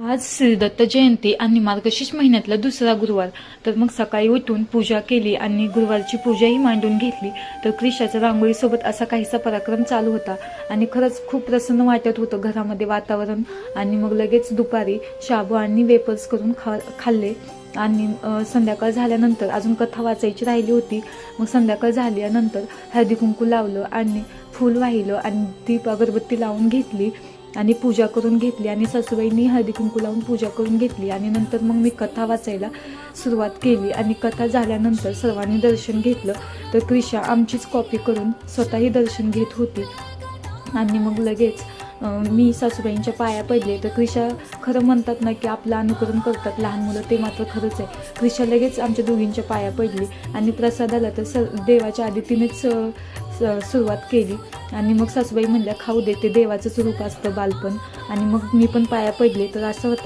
आज श्रीदत्त जयंती आणि मार्गशीर्ष महिन्यातला दुसरा गुरुवार. तर मग सकाळी उठून पूजा केली आणि गुरुवारची पूजाही मांडून घेतली. तर क्रिशाच्या रांगोळीसोबत असा काहीसा पराक्रम चालू होता आणि खरंच खूप प्रसन्न वाटत होतं घरामध्ये वातावरण. आणि मग लगेच दुपारी शाबू आणि वेपर्स करून खाल्ले आणि संध्याकाळ झाल्यानंतर अजून कथा वाचायची राहिली होती. मग संध्याकाळ झाल्यानंतर हळदी कुंकू लावलं आणि फूल वाहिलं आणि दीप अगरबत्ती लावून घेतली आणि पूजा करून घेतली आणि सासूबाईंनी हळदी कुंकू लावून पूजा करून घेतली. आणि नंतर मग मी कथा वाचायला सुरुवात केली आणि कथा झाल्यानंतर सर्वांनी दर्शन घेतलं. तर क्रिशा आमचीच कॉपी करून स्वतःही दर्शन घेत होती आणि मग लगेच मी सासूबाईंच्या पाया पडले. तर क्रिशा खरं म्हणतात ना की आपलं अनुकरण करतात लहान मुलं, ते मात्र खरंच आहे. क्रिशा लगेच आमच्या दोघींच्या पाया पडली आणि प्रसादाला तर देवाच्या आधी तिनेच सुरुवात केली. आणि मग सासूबाई म्हणल्या खाऊ दे, ते देवाचंच रूप असतं बालपण. आणि मग मी पण पाया पडले. तर असं होतं